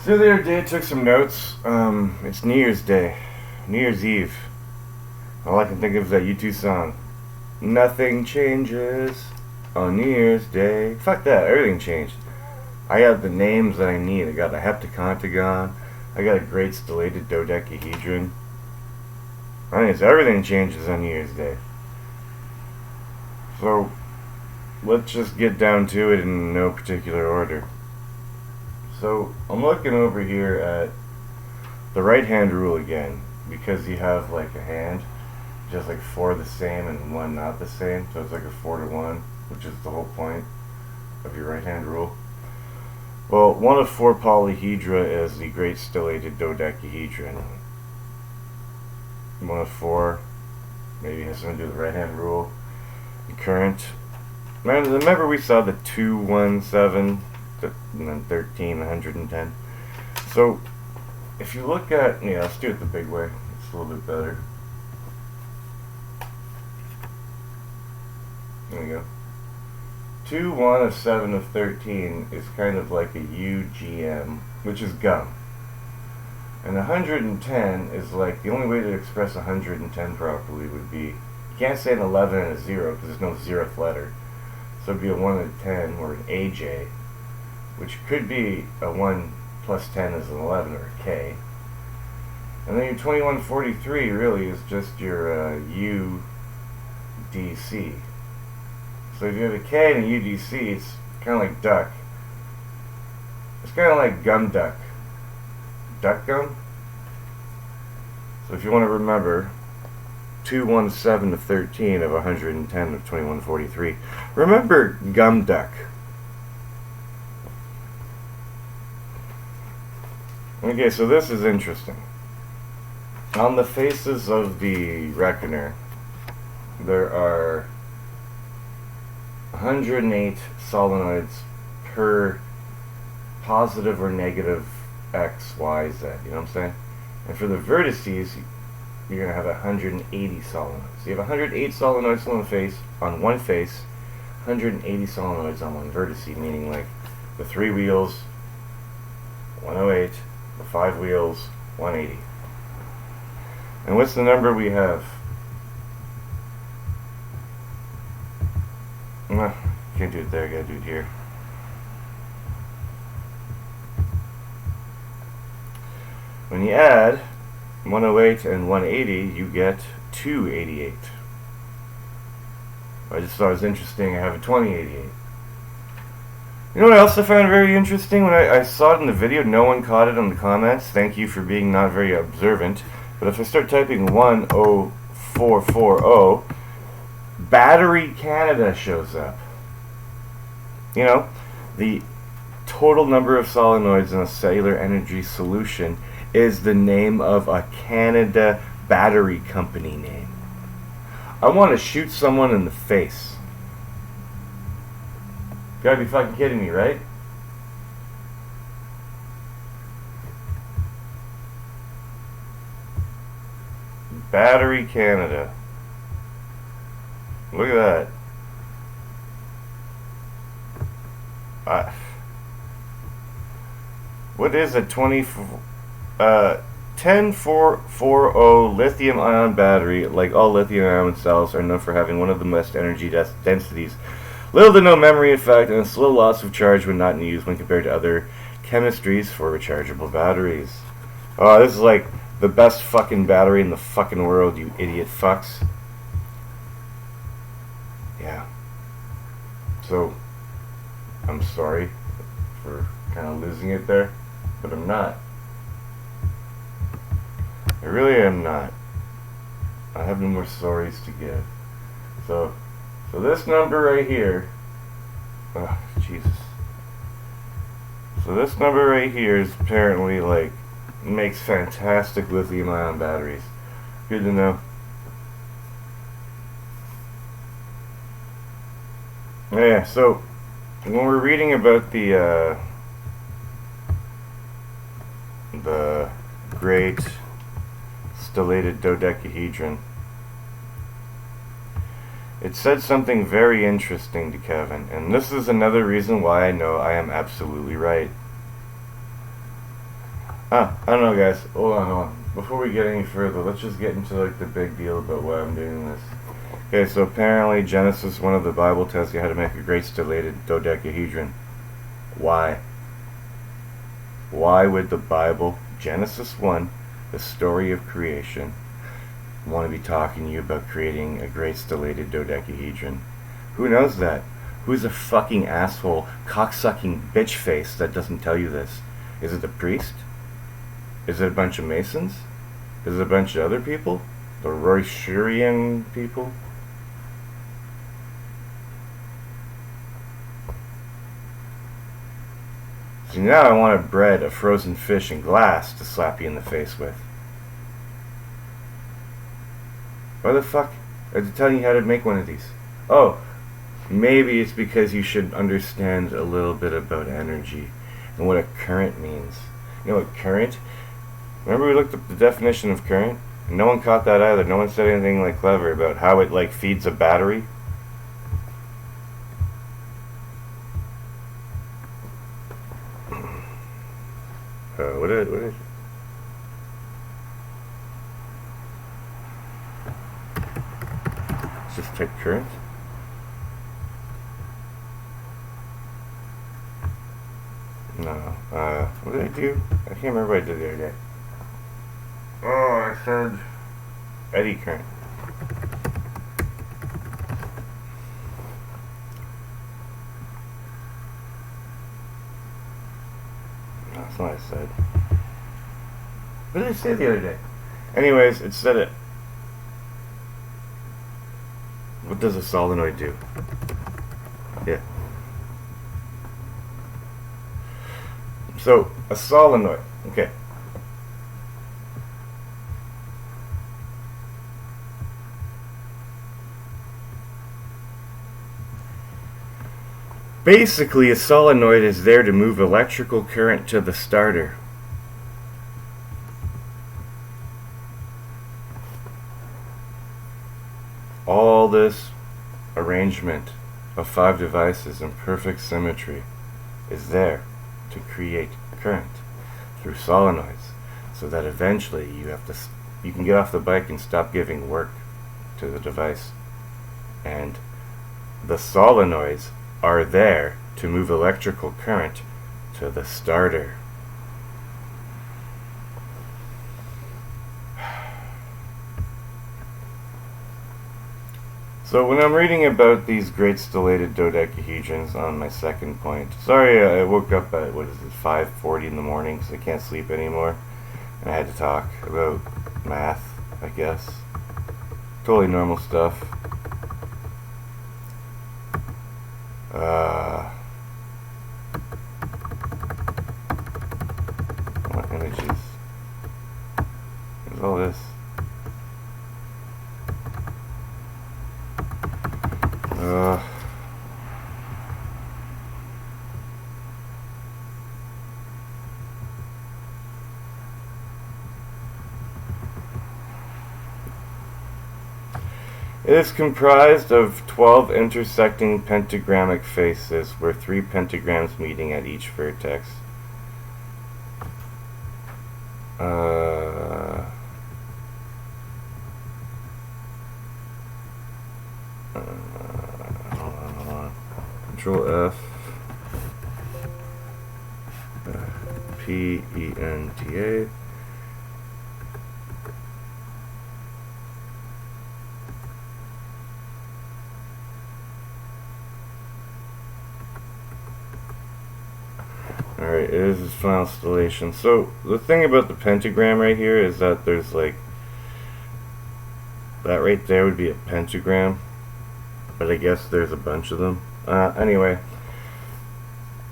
So the other day I took some notes. It's New Year's Day. New Year's Eve. All I can think of is that U2 song. Nothing changes on New Year's Day. Fuck that, everything changed. I got the names that I need. I got a heptacontagon. I got a great stellated dodecahedron. I think it's everything changes on New Year's Day. So, let's just get down to it in no particular order. So, I'm looking over here at the right hand rule again, because you have like a hand, just like 4 the same and 1 not the same, so it's like a 4 to 1, which is the whole point of your right hand rule. Well, 1 of 4 polyhedra is the great stellated dodecahedron. 1 of 4 maybe has something to do with the right hand rule. The current. Remember we saw the 2, 1, 7, and then 13, 110. So, if you look at, yeah, let's do it the big way. It's a little bit better. There we go. 2, 1 of 7 of 13 is kind of like a UGM, which is gum. And 110 is like, the only way to express 110 properly would be, you can't say an 11 and a 0 because there's no 0th letter. So it'd be a 1 and a 10 or an AJ, which could be a 1 plus 10 is an 11 or a K. And then your 2143 really is just your UDC. So if you have a K and a UDC, it's kind of like duck. It's kind of like gum duck. Duck gum? So if you want to remember 217 of 13 of 110 of 2143, remember gum duck. Okay, so this is interesting. On the faces of the reckoner, there are 108 solenoids per positive or negative X, Y, Z. You know what I'm saying? And for the vertices, you're going to have 180 solenoids. So you have 108 solenoids on one face, 180 solenoids on one vertice, meaning like the 3 wheels, 108, the 5 wheels, 180. And what's the number we have? Can't do it there, gotta do it here. When you add 108 and 180, you get 288. I just thought it was interesting. I have a 2088. You know what else I found very interesting? When I saw it in the video, no one caught it on the comments. Thank you for being not very observant. But if I start typing 10440, Battery Canada shows up. You know, the total number of solenoids in a cellular energy solution is the name of a Canada battery company name. I want to shoot someone in the face. You gotta be fucking kidding me, right? Battery Canada. Look at that. What is a 10440 lithium ion battery? Like all lithium ion cells are known for having one of the best energy densities, little to no memory effect, and a slow loss of charge when not in use when compared to other chemistries for rechargeable batteries. Oh, this is like the best fucking battery in the fucking world, you idiot fucks. Yeah. So, I'm sorry for kind of losing it there, but I'm not. I really am not. I have no more stories to give. So this number right here, oh, Jesus. So this number right here is apparently like, makes fantastic lithium ion batteries. Good to know. Yeah, so when we're reading about the great stellated dodecahedron, it said something very interesting to Kevin, and this is another reason why I know I am absolutely right. I don't know, guys. Hold on, hold on. Before we get any further, let's just get into like the big deal about why I'm doing this. Okay, so apparently Genesis 1 of the Bible tells you how to make a great stellated dodecahedron. Why? Why would the Bible, Genesis 1, the story of creation, want to be talking to you about creating a great stellated dodecahedron? Who knows that? Who's a fucking asshole, cocksucking bitch face that doesn't tell you this? Is it the priest? Is it a bunch of Masons? Is it a bunch of other people? The Royshurian people? See, now I want a bread, a frozen fish, and glass to slap you in the face with. Why the fuck are they telling you how to make one of these? Oh, maybe it's because you should understand a little bit about energy and what a current means. You know what current? Remember we looked up the definition of current? And no one caught that either. No one said anything like clever about how it like feeds a battery. What is just type current? No. What did I do? I can't remember what I did the other day. Oh, I said eddy current. No, that's not what I said. What did I say the other day? Anyways, it said it. What does a solenoid do? Yeah. So, a solenoid. Okay. Basically, a solenoid is there to move electrical current to the starter. All this arrangement of 5 devices in perfect symmetry is there to create current through solenoids, so that eventually you can get off the bike and stop giving work to the device. And the solenoids are there to move electrical current to the starter. So when I'm reading about these great stellated dodecahedrons on my second point, sorry I woke up at, 5:40 in the morning because I can't sleep anymore, and I had to talk about math, I guess. Totally normal stuff. What images? There's all this. It is comprised of 12 intersecting pentagrammic faces, where 3 pentagrams meeting at each vertex. Hold on. Control F. PENTA. Alright, it is his final installation. So, the thing about the pentagram right here is that there's like, that right there would be a pentagram, but I guess there's a bunch of them. Anyway,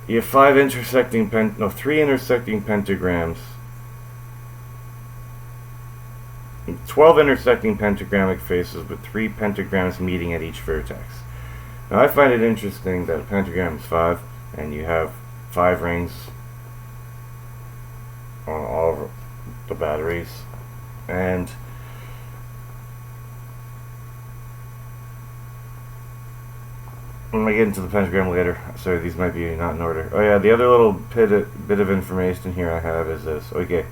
you have 3 intersecting pentagrams, 12 intersecting pentagrammic faces with 3 pentagrams meeting at each vertex. Now I find it interesting that a pentagram is 5, and you have 5 rings on all of the batteries, and when I get into the pentagram later. Sorry, these might be not in order. Oh yeah, the other little bit of information here I have is this. Okay.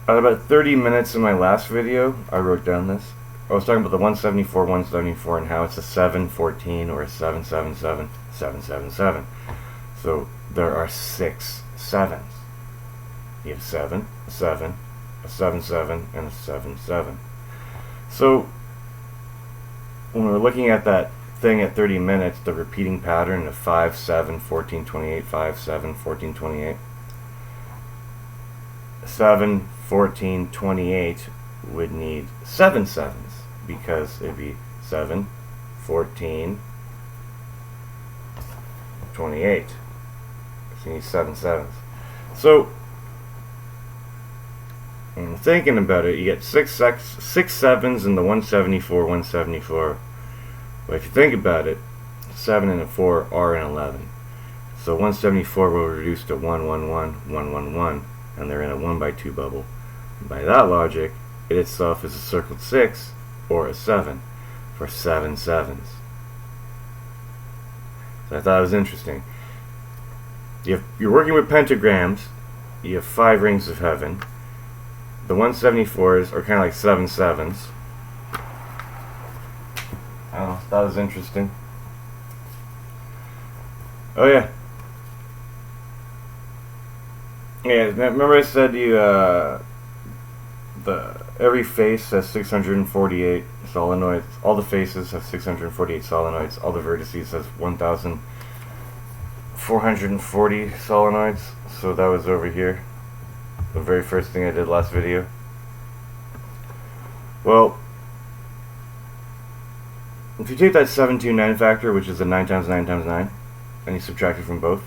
At about 30 minutes in my last video, I wrote down this. I was talking about the 174, and how it's a 714 or a 777, 777. So there are 6 sevens. You have 7, a 7, a 7, and a 7. So when we're looking at that thing at 30 minutes, the repeating pattern of 5, 7, 14, 28, 5, 7, 14, 28, 7, 14, 28 would need 7 sevens, because it'd be 7, 14, 28. So you need 7 sevens. So when I'm thinking about it, you get 6 sevens in the 174. But if you think about it, 7 and a 4 are an 11. So 174 will reduce to 111, and they're in a 1 by 2 bubble. By that logic, it itself is a circled 6 or a 7 for 7 sevens. So I thought it was interesting. You're working with pentagrams. You have 5 rings of heaven. The 174s are kind of like 7 sevens. I don't know, that was interesting. Oh yeah. Yeah, remember I said every face has 648 solenoids. All the faces have 648 solenoids. All the vertices has 1,440 solenoids. So that was over here. The very first thing I did last video. Well, if you take that 729 factor, which is a 9 times 9 times 9, and you subtract it from both,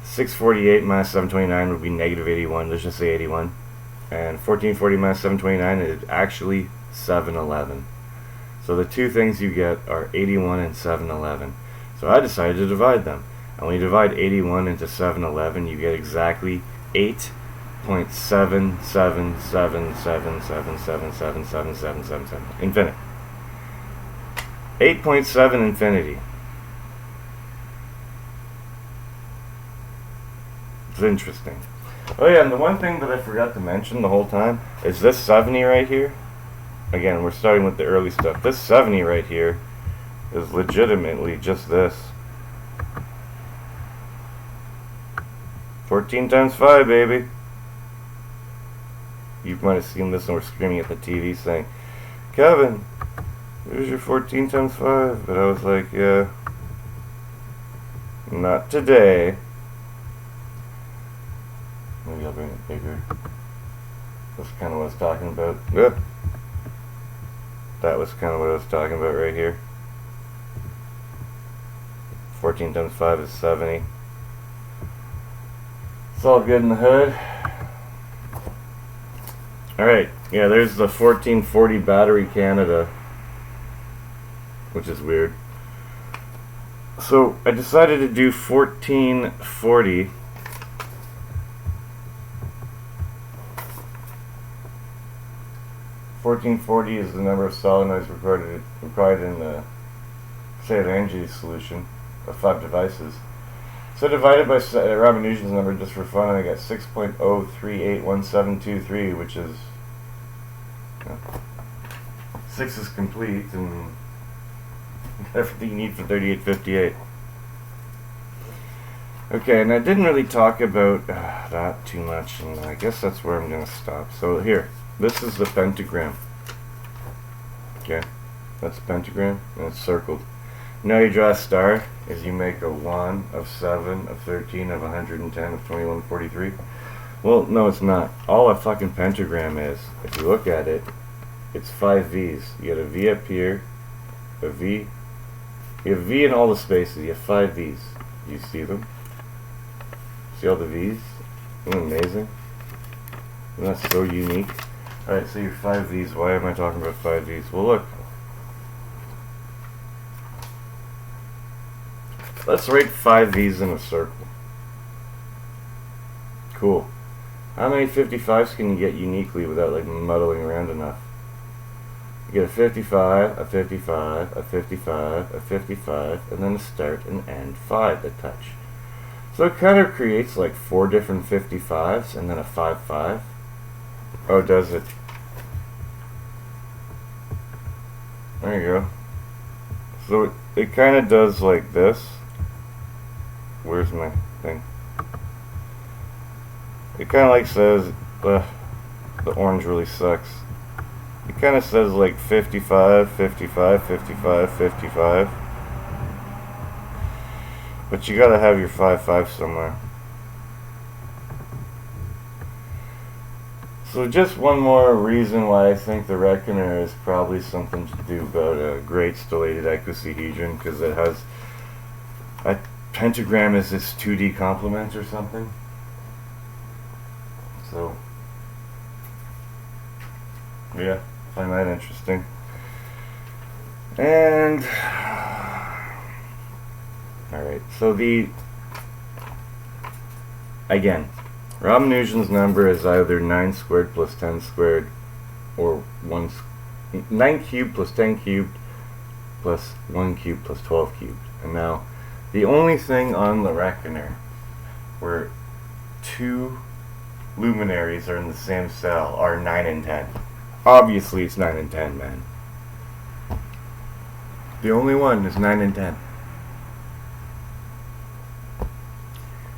648 minus 729 would be negative 81. Let's just say 81. And 1440 minus 729 is actually 711. So the two things you get are 81 and 711. So I decided to divide them. And when you divide 81 into 711, you get exactly 8.77777777777 infinite. 8.7 infinity. It's interesting. Oh yeah, and the one thing that I forgot to mention the whole time is this 70 right here. Again, we're starting with the early stuff. This 70 right here is legitimately just this. 14 times 5, baby. You might have seen this and we're screaming at the TV saying, Kevin, here's your 14 times 5. But I was like, yeah, not today. Maybe I'll bring it bigger. That's kind of what I was talking about. Yep. That was kind of what I was talking about right here. 14 times 5 is 70. It's all good in the hood. Alright, yeah, there's the 1440 Battery Canada, which is weird. So I decided to do 1440. 1440 is the number of solenoids required in the cellular energy solution of 5 devices. So divided by Ramanujans number just for fun, I got 6.0381723, which is 6 is complete and everything you need for 3858. Okay, and I didn't really talk about that too much, and I guess that's where I'm going to stop. So here, this is the pentagram. Okay, that's a pentagram, and it's circled. Now you draw a star, is you make a 1, of 7, of 13, of 110, of 2143. Well, no, it's not. All a fucking pentagram is, if you look at it, it's 5 V's. You get a V up here, a V. You have V in all the spaces. You have 5 V's. Do you see them? See all the V's? Isn't that amazing? Isn't that so unique? Alright, so your 5 V's. Why am I talking about 5 V's? Well, look. Let's write 5 V's in a circle. Cool. How many 55s can you get uniquely without like muddling around enough? You get a 55, a 55, a 55, a 55, and then a start and end 5 that touch. So it kind of creates like 4 different 55s and then a 5-5. Oh, does it? There you go. So it kind of does like this. Where's my thing? It kind of like says, the orange really sucks. It kind of says like 55, 55, 55, 55. But you gotta have your 5-5 somewhere. So just one more reason why I think the reckoner is probably something to do about a great stellated icosahedron, because it has a pentagram as its 2D complement or something. So yeah, find that interesting. And alright, so again, Ramanujan's number is either 9 squared plus 10 squared, or 9 cubed plus 10 cubed plus 1 cubed plus 12 cubed. And now, the only thing on the reckoner where 2 luminaries are in the same cell are 9 and 10. Obviously it's 9 and 10, man. The only one is 9 and 10.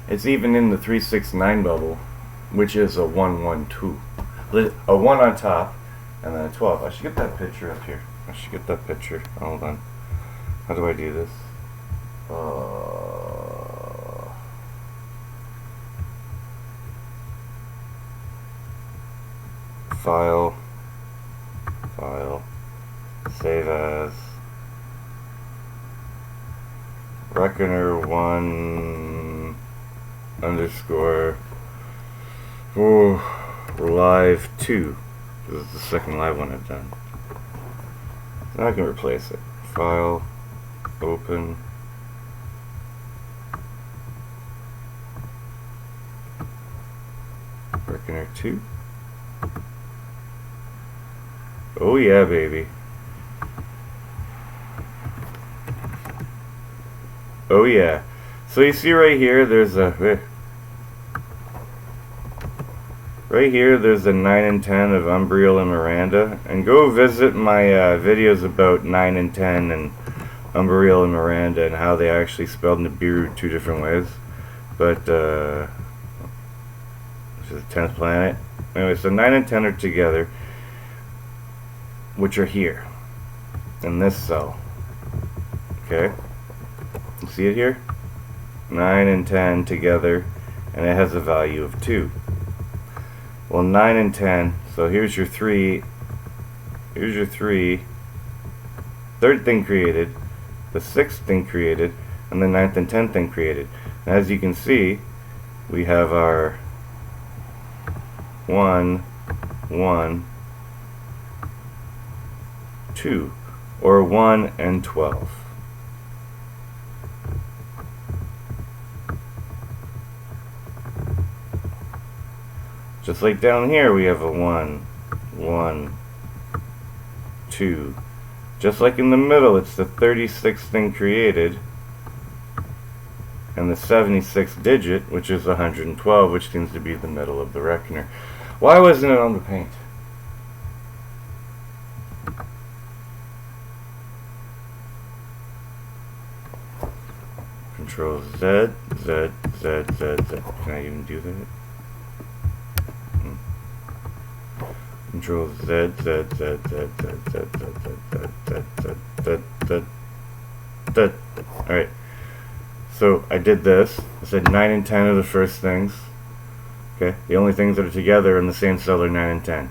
It's even in the 369 bubble, which is a 1-1-2. A 1 on top, and then a 12. I should get that picture up here. I should get that picture. Hold on. How do I do this? File, save as, reckoner 1 underscore live 2. This is the second live one I've done. Now I can replace it. File, open, reckoner 2. Oh yeah, baby. Oh yeah. So you see right here, there's a there's a 9 and 10 of Umbriel and Miranda, and go visit my videos about 9 and 10 and Umbriel and Miranda and how they actually spelled Nibiru 2 different ways. But this is the 10th planet. Anyway, so 9 and 10 are together, which are here in this cell. Okay, you see it here? 9 and 10 together, and it has a value of 2. Well, 9 and 10, so here's your 3, third thing created, the 6th thing created, and the 9th and 10th thing created. And as you can see, we have our 1, 1, 2, or 1 and 12. Just like down here, we have a 1, 1, 2. Just like in the middle, it's the 36th thing created, and the 76th digit, which is 112, which seems to be the middle of the reckoner. Why wasn't it on the paint? Control Z, Z, Z, Z, Z. Can I even do that? Control Z, Z, Z, Z, Z, Z, Z, Z, Z, Z, Z. Alright. So I did this. I said 9 and 10 are the first things. Okay. The only things that are together in the same cell are 9 and 10.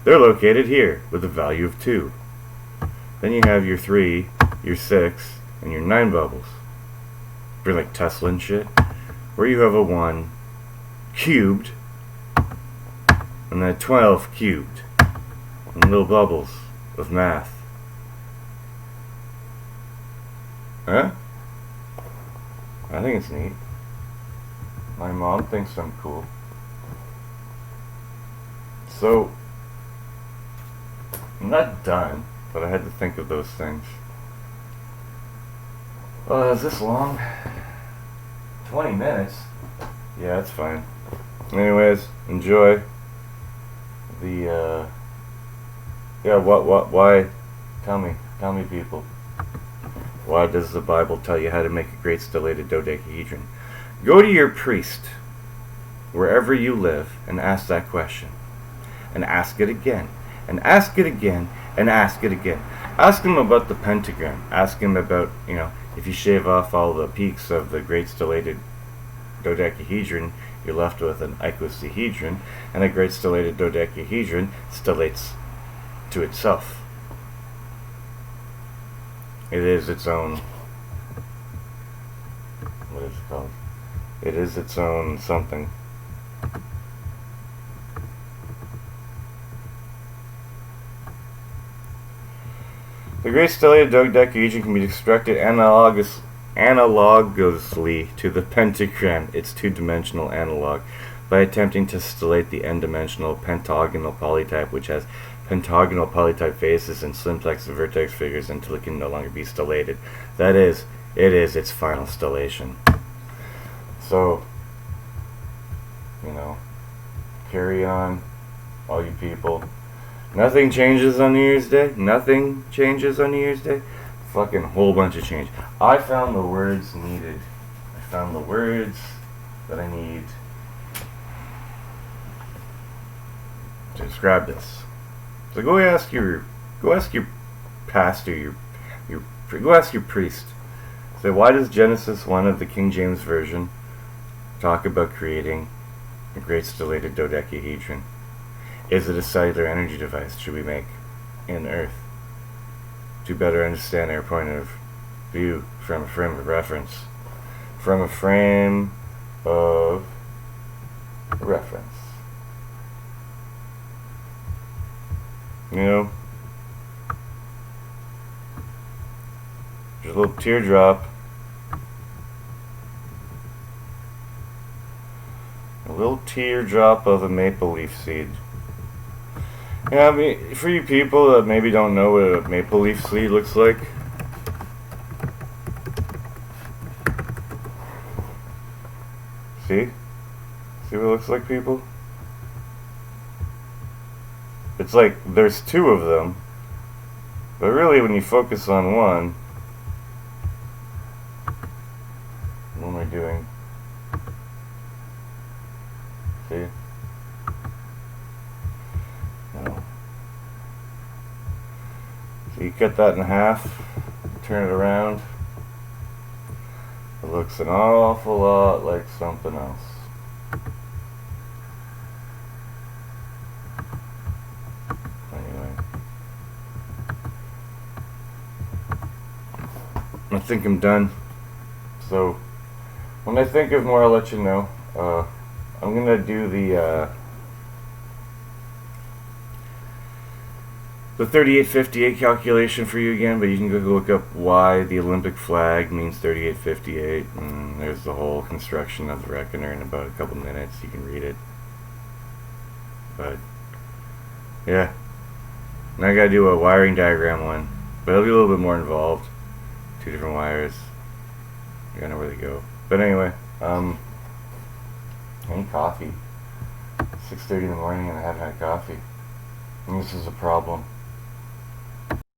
They're located here with a value of 2. Then you have your 3, your 6, and your 9 bubbles. For like Tesla and shit. Where you have a 1 cubed, and then 12 cubed, and little bubbles of math. Huh? I think it's neat. My mom thinks I'm cool. So, I'm not done. but I had to think of those things. Oh, is this long? 20 minutes? Yeah, that's fine. Anyways, enjoy the, yeah, why? Tell me, people. Why does the Bible tell you how to make a great stellated dodecahedron? Go to your priest, wherever you live, and ask that question. And ask it again. And ask it again. And ask it again. Ask him about the pentagram. Ask him about, if you shave off all the peaks of the great stellated dodecahedron, you're left with an icosahedron, and a great stellated dodecahedron stellates to itself. It is its own, what is it called? It is its own something. The great stellated dodecahedron can be constructed analogously to the pentagram, its two-dimensional analog, by attempting to stellate the n-dimensional pentagonal polytype, which has pentagonal polytype faces and simplex vertex figures, until it can no longer be stellated. That is, it is its final stellation. So, carry on, all you people. Nothing changes on New Year's Day. Nothing changes on New Year's Day. Fucking whole bunch of change. I found the words needed. I found the words that I need to describe this. So go ask your pastor, go ask your priest. Say, why does Genesis 1 of the King James Version talk about creating a great stellated dodecahedron? Is it a cellular energy device should we make in Earth to better understand our point of view from a frame of reference? From a frame of reference. There's a little teardrop. A little teardrop of a maple leaf seed. Yeah, I mean, for you people that maybe don't know what a maple leaf seed looks like, see what it looks like, people? It's like there's two of them, but really when you focus on one, what am I doing? See? No. So you cut that in half, turn it around. It looks an awful lot like something else. Anyway. I think I'm done. So, when I think of more, I'll let you know. I'm gonna do the 3858 calculation for you again, but you can go look up why the Olympic flag means 3858, and there's the whole construction of the reckoner in about a couple minutes. You can read it. But yeah, now I gotta do a wiring diagram one, but it'll be a little bit more involved. 2 different wires. You gotta know where they go. But anyway, I need coffee. 6:30 in the morning and I haven't had coffee. And this is a problem.